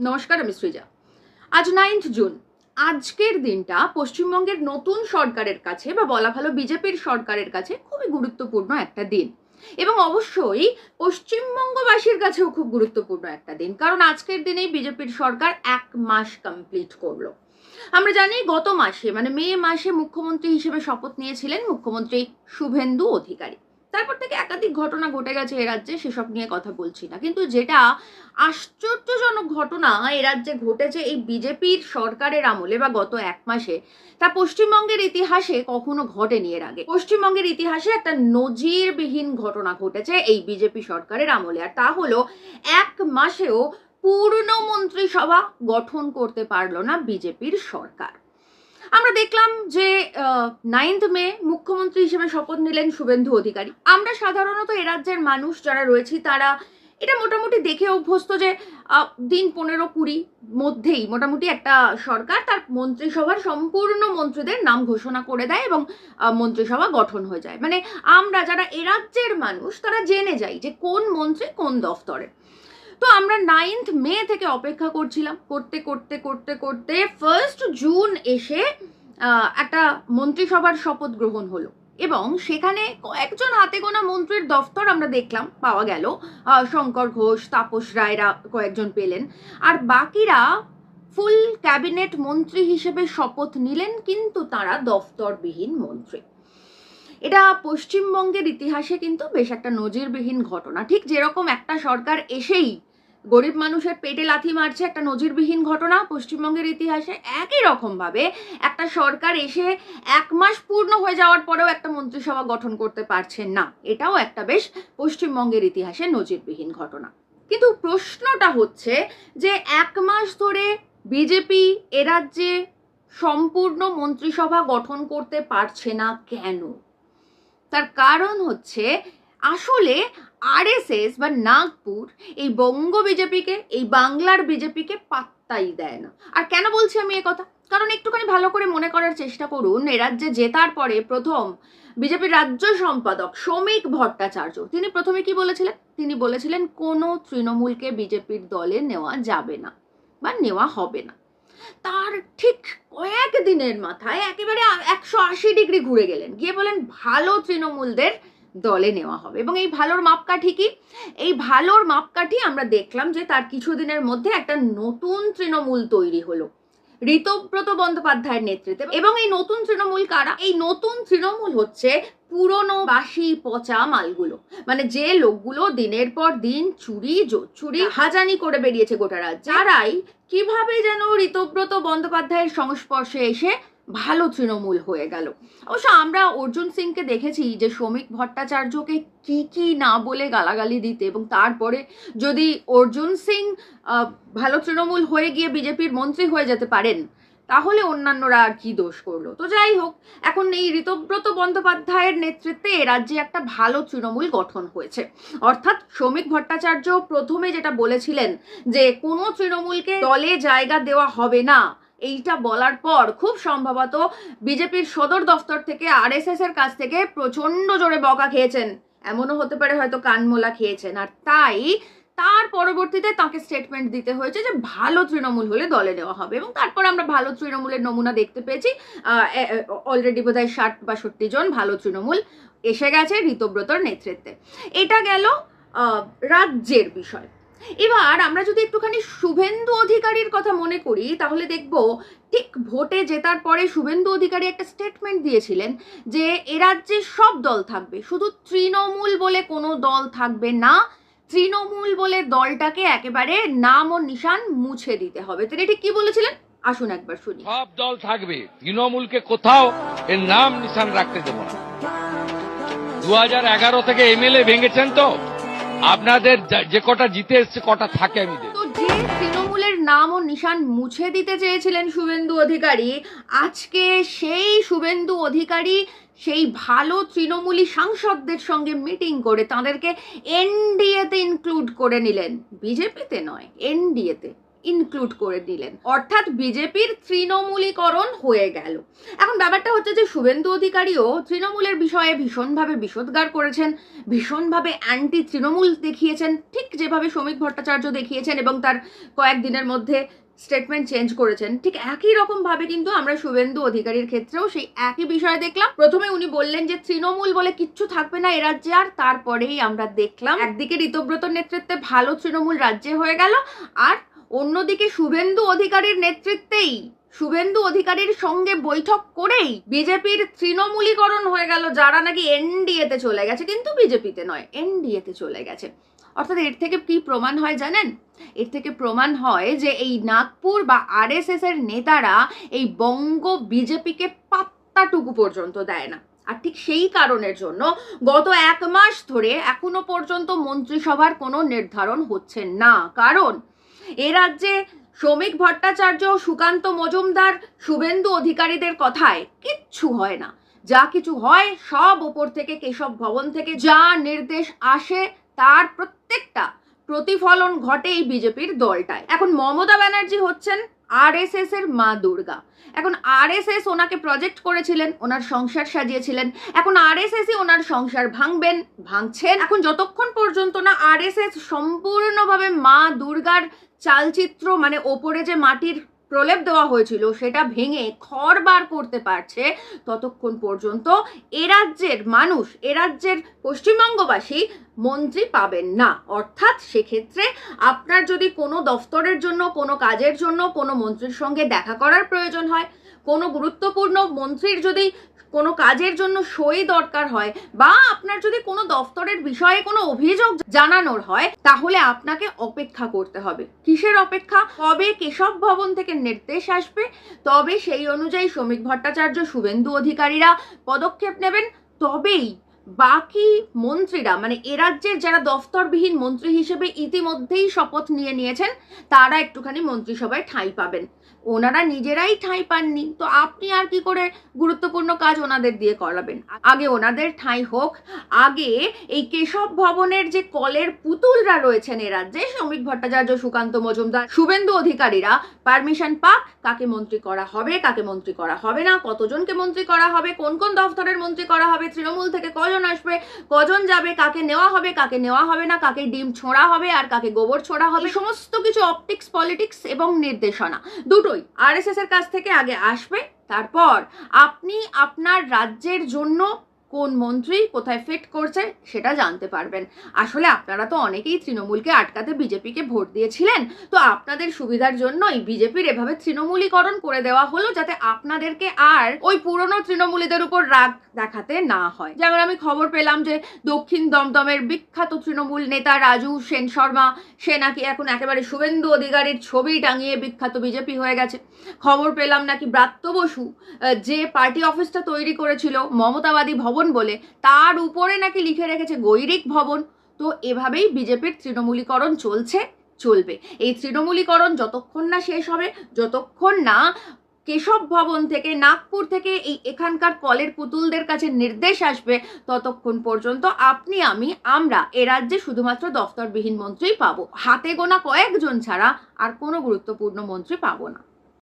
নমস্কার, আমি সৃজা। আজ 9th জুন। আজকের দিনটা পশ্চিমবঙ্গের নতুন সরকারের কাছে বা বলা ভালো বিজেপির সরকারের কাছে খুবই গুরুত্বপূর্ণ একটা দিন, এবং অবশ্যই পশ্চিমবঙ্গবাসীর কাছেও খুব গুরুত্বপূর্ণ একটা দিন, কারণ আজকের দিনেই বিজেপির সরকার 1 মাস কমপ্লিট করলো। আমরা জানি গত মাসে মানে মে মাসে মুখ্যমন্ত্রী হিসেবে শপথ নিয়েছিলেন মুখ্যমন্ত্রী শুভেন্দু অধিকারী। তারপর থেকে একাধিক ঘটনা ঘটে গেছে এ রাজ্যে, সেসব নিয়ে কথা বলছি না, কিন্তু যেটা আশ্চর্যজনক ঘটনা এ রাজ্যে ঘটেছে এই বিজেপির সরকারের আমলে বা গত 1 মাসে, তা পশ্চিমবঙ্গের ইতিহাসে কখনো ঘটেনি এর আগে। পশ্চিমবঙ্গের ইতিহাসে একটা নজিরবিহীন ঘটনা ঘটেছে এই বিজেপি সরকারের আমলে, আর তা হলো 1 মাসেও পূর্ণ মন্ত্রিসভা গঠন করতে পারলো না বিজেপির সরকার। আমরা দেখলাম যে 9th মে মুখ্যমন্ত্রী হিসেবে শপথ নিলেন শুভেন্দু অধিকারী। আমরা সাধারণত এ রাজ্যের মানুষ যারা রয়েছি তারা এটা মোটামুটি দেখে অভ্যস্ত যে দিন 15-20 মধ্যেই মোটামুটি একটা সরকার তার মন্ত্রিসভার সম্পূর্ণ মন্ত্রীদের নাম ঘোষণা করে দেয় এবং মন্ত্রিসভা গঠন হয়ে যায়। মানে আমরা যারা এ রাজ্যের মানুষ তারা জেনে যাই যে কোন মন্ত্রী কোন দফতরে। তো আমরা 9th মে থেকে অপেক্ষা করছিলাম, করতে করতে করতে করতে 1st জুন এসে একটা মন্ত্রিসভার শপথ গ্রহণ হলো, এবং সেখানে কয়েকজন হাতে গোনা মন্ত্রীর দফতর আমরা দেখলাম পাওয়া গেল। শঙ্কর ঘোষ, তাপস রায়রা কয়েকজন পেলেন, আর বাকিরা ফুল ক্যাবিনেট মন্ত্রী হিসেবে শপথ নিলেন, কিন্তু তারা দফতরবিহীন মন্ত্রী। এটা পশ্চিমবঙ্গের ইতিহাসে কিন্তু বেশ একটা নজিরবিহীন ঘটনা। ঠিক যেরকম একটা সরকার এসেই গরিব মানুষের পেটে লাথি মারছে, একটা নজিরবিহীন ঘটনা পশ্চিমবঙ্গের ইতিহাসে, একই রকমভাবে একটা সরকার এসে 1 মাস পূর্ণ হয়ে যাওয়ার পরেও একটা মন্ত্রিসভা গঠন করতে পারছেন না, এটাও একটা বেশ পশ্চিমবঙ্গের ইতিহাসে নজিরবিহীন ঘটনা। কিন্তু প্রশ্নটা হচ্ছে যে 1 মাস ধরে বিজেপি এ রাজ্যে সম্পূর্ণ মন্ত্রিসভা গঠন করতে পারছে না কেন? তার কারণ হচ্ছে আসলে আরএসএস বা নাগপুর এই বঙ্গ বিজেপিকে, এই বাংলার বিজেপিকে পাত্তাই দেয় না। আর কেন বলছি আমি এ কথা? কারণ একটুখানি ভালো করে মনে করার চেষ্টা করুন, এ রাজ্যে জেতার পরে প্রথম বিজেপির রাজ্য সম্পাদক শ্রমিক ভট্টাচার্য তিনি প্রথমে কি বলেছিলেন? তিনি বলেছিলেন কোনো তৃণমূলকে বিজেপির দলে নেওয়া যাবে না বা নেওয়া হবে না। তার ঠিক কয়েকদিনের মাথায় একেবারে 180 ডিগ্রি ঘুরে গেলেন, গিয়ে বলেন ভালো তৃণমূলদের দলে নেওয়া হবে। এবং এই ভালোর মাপকাঠি কি? এই ভালোর মাপকাঠি আমরা দেখলাম যে তার কিছুদিনের মধ্যে একটা নতুন তৃণমূল তৈরি হলো ঋতব্রত বন্দ্যোপাধ্যায়ের নেতৃত্বে। এবং এই নতুন তৃণমূল কারা? এই নতুন তৃণমূল হচ্ছে পুরনো বাসি পচা মালগুলো, মানে যে লোকগুলো দিনের পর দিন চুরি হাজানি করে বেরিয়েছে গোটা রাজ্যে, যারাই কিভাবে যেন ঋতব্রত বন্দ্যোপাধ্যায়ের সংস্পর্শে এসে ভালো তৃণমূল হয়ে গেল। অবশ্য আমরা অর্জুন সিংকে দেখেছি যে শ্রমিক ভট্টাচার্যকে কি না বলে গালাগালি দিতে, এবং তারপরে যদি অর্জুন সিং ভালো তৃণমূল হয়ে গিয়ে বিজেপির মন্ত্রী হয়ে যেতে পারেন, তাহলে অন্যান্যরা আর কি দোষ করলো? তো যাই হোক, এখন এই ঋতব্রত বন্দ্যোপাধ্যায়ের নেতৃত্বে এ রাজ্যে একটা ভালো তৃণমূল গঠন হয়েছে। অর্থাৎ শ্রমিক ভট্টাচার্য প্রথমে যেটা বলেছিলেন যে কোনো তৃণমূলকে দলে জায়গা দেওয়া হবে না, এইটা বলার পর খুব সম্ভবত বিজেপির সদর দফতর থেকে আরএসএস এর কাছ থেকে প্রচন্ড জোরে বকা খেয়েছেন, এমনও হতে পারে হয়তো কানমোলা খেয়েছেন, আর তাই তার পরবর্তীতে তাকে স্টেটমেন্ট দিতে হয়েছে যে ভালো তৃণমূল হলে দলে নেওয়া হবে। এবং তারপর আমরা ভালো তৃণমূলের নমুনা দেখতে পেয়েছি। অলরেডি বোধহয় 60-62 জন ভালো তৃণমূল এসে গেছে ঋতব্রতর নেতৃত্বে। এটা গেল রাজ্যের বিষয়। এবার আমরা যদি একটুখানি শুভেন্দু অধিকারীর কথা মনে করি, তাহলে দেখব ঠিক ভোটে জেতার পরে শুভেন্দু অধিকারী একটা স্টেটমেন্ট দিয়েছিলেন যে এ রাজ্যে সব দল থাকবে, শুধু তৃণমূল বলে কোনো দল থাকবে না, তৃণমূল বলে দলটাকে একেবারে নাম ও নিশান মুছে দিতে হবে। তিনি ঠিক কি বলেছিলেন আসুন একবার শুনি। সব দল থাকবে, তৃণমূলকে কোথাও এর নাম নিশান রাখতে দেব না। 2011 থেকে এমএলএ ভেঙেছেন তো, আপনাদের যে কটা জিতে এসছে কটা থাকে আমি দেব। তো যে তৃণমূলের নাম ও নিশান মুছে দিতে চেয়েছিলেন শুভেন্দু অধিকারী, আজকে সেই শুভেন্দু অধিকারী সেই ভালো তৃণমূলী সাংসদদের সঙ্গে মিটিং করে তাদেরকে এনডিএতে ইনক্লুড করে নিলেন, বিজেপিতে নয়, এনডিএতে। ইনক্লুড করে দিলেন, অর্থাৎ বিজেপির তৃণমূলীকরণ হয়ে গেল। এখন ব্যাপারটা হচ্ছে যে শুভেন্দু অধিকারীও তৃণমূলের বিষয়ে ভীষণভাবে বিষোদ্গার করেছেন, ভীষণভাবে অ্যান্টি তৃণমূল দেখিয়েছেন, ঠিক যেভাবে শ্রমিক ভট্টাচার্য দেখিয়েছেন এবং তার কয়েকদিনের মধ্যে স্টেটমেন্ট চেঞ্জ করেছেন, ঠিক একই রকম ভাবে কিন্তু আমরা শুভেন্দু অধিকারীর ক্ষেত্রেও সেই একই বিষয় দেখলাম। প্রথমে উনি বললেন যে তৃণমূল বলে কিচ্ছু থাকবে না এ রাজ্যে, আর তারপরেই আমরা দেখলাম একদিকে ঋতব্রতর নেতৃত্বে ভালো তৃণমূল রাজ্যে হয়ে গেল, আর অন্যদিকে শুভেন্দু অধিকারীর নেতৃত্বেই, শুভেন্দু অধিকারীর সঙ্গে বৈঠক করেই বিজেপির তৃণমূলীকরণ হয়ে গেল, যারা নাকি এনডিএতে চলে গেছে, কিন্তু বিজেপিতে নয়, এনডিএতে চলে গেছে। অর্থাৎ এর থেকে কি প্রমাণ হয় জানেন? এর থেকে প্রমাণ হয় যে এই নাগপুর বা আরএসএস এর নেতারা এই বঙ্গ বিজেপিকে পাত্তাটুকু পর্যন্ত দেয় না। আর ঠিক সেই কারণের জন্য গত 1 মাস ধরে এখনো পর্যন্ত মন্ত্রিসভার কোনো নির্ধারণ হচ্ছে না, কারণ এ রাজ্যে শ্রমিক ভট্টাচার্য, সুকান্ত মজুমদার, শুভেন্দু অধিকারীদের কথায় কিচ্ছু হয় না। যা কিছু হয় সব ওপর থেকে, কেশব ভবন থেকে যা নির্দেশ আসে তার প্রত্যেকটা প্রতিফলন ঘটে এই বিজেপির দলটায়। এখন মমতা ব্যানার্জি হচ্ছেন আরএসএস এর মা দুর্গা। এখন আরএসএস ওনাকে প্রজেক্ট করেছিলেন, ওনার সংসার সাজিয়েছিলেন, এখন আরএসএসই ওনার সংসার ভাঙবেন, ভাঙছেন। এখন যতক্ষণ পর্যন্ত না আরএসএস সম্পূর্ণভাবে মা দুর্গার চালচিত্র, মানে ওপরে যে মাটির প্রলেপ দেওয়া হয়েছিল সেটা ভেঙে খড় বার করতে পারছে, ততক্ষণ পর্যন্ত এ রাজ্যের মানুষ, এ রাজ্যের পশ্চিমবঙ্গবাসী মন্ত্রী পাবেন না। অর্থাৎ সেক্ষেত্রে আপনার যদি কোনো দফতরের জন্য, কোনো কাজের জন্য কোনো মন্ত্রীর সঙ্গে দেখা করার প্রয়োজন হয়, কোনো গুরুত্বপূর্ণ মন্ত্রীর যদি কোনো কাজের জন্য সই দরকার হয়, বা আপনার যদি কোনো দফতরের বিষয়ে কোনো অভিযোগ জানানোর হয়, তাহলে আপনাকে অপেক্ষা করতে হবে। কিসের অপেক্ষা? কবে কেশব ভবন থেকে নির্দেশ আসবে, তবে সেই অনুযায়ী শ্রমিক ভট্টাচার্য, শুভেন্দু অধিকারীরা পদক্ষেপ নেবেন, তবেই বাকি মন্ত্রীরা, মানে এ রাজ্যের যারা দফতরবিহীন মন্ত্রী হিসেবে ইতিমধ্যেই শপথ নিয়েছেন, তারা একটুখানি মন্ত্রিসভায় ঠাঁই পাবেন। ওনারা নিজেরাই ঠাঁই পাননি, তো আপনি আর কি করে গুরুত্বপূর্ণ কাজ ওনাদের দিয়ে করাবেন? আগে ওনাদের ঠাঁই হোক, আগে এই কেশব ভবনের যে কলের পুতুলরা রয়েছেন এ রাজ্যে, শ্রমিক ভট্টাচার্য, সুকান্ত মজুমদার, শুভেন্দু অধিকারীরা পারমিশন পাক, কাকে মন্ত্রী করা হবে, কাকে মন্ত্রী করা হবে না, কতজনকে মন্ত্রী করা হবে, কোন কোন দফতরের মন্ত্রী করা হবে, তৃণমূল থেকে কজন আসবে, কজন যাবে, কাকে নেওয়া হবে, কাকে নেওয়া হবে না, কাকে ডিম ছোঁড়া হবে আর কাকে গোবর ছোঁড়া হবে, সমস্ত কিছু অপটিক্স, পলিটিক্স এবং নির্দেশনা দুটোই আরএসএস এর কাছ থেকে আগে আসবে। তারপর আপনি আপনার রাজ্যের জন্য কোন মন্ত্রী কোথায় ফিট করছে সেটা জানতে পারবেন। আসলে আপনারা তো অনেকেই তৃণমূলকে আটকাতে বিজেপিকে ভোট দিয়েছিলেন, তো আপনাদের সুবিধার জন্যই বিজেপির এভাবে তৃণমূলীকরণ করে দেওয়া হলো, যাতে আপনাদেরকে আর ওই পুরনো তৃণমূলীদের উপর রাগ দেখাতে না হয়। যেমন আমি খবর পেলাম যে দক্ষিণ দমদমের বিখ্যাত তৃণমূল নেতা রাজু সেন শর্মা, সে নাকি এখন একেবারে শুভেন্দু অধিকারীর ছবি টাঙিয়ে বিখ্যাত বিজেপি হয়ে গেছে। খবর পেলাম নাকি ব্রাত্য বসু যে পার্টি অফিসটা তৈরি করেছিল মমতাবাদী ভবন বলে, তার উপরে নাকি লিখে রেখেছে গৈরিক ভবন। তো এভাবেই বিজেপির তৃণমূলীকরণ চলবে। এই তৃণমূলীকরণ যতক্ষণ না শেষ হবে, যতক্ষণ না কেশব ভবন থেকে, নাগপুর থেকে এই এখানকার কলের পুতুলদের কাছে নির্দেশ আসবে, ততক্ষণ পর্যন্ত আপনি, আমরা এ রাজ্যে শুধুমাত্র দফতরবিহীন মন্ত্রী পাবো। হাতে গোনা কয়েকজন ছাড়া আর কোনো গুরুত্বপূর্ণ মন্ত্রী পাবো না।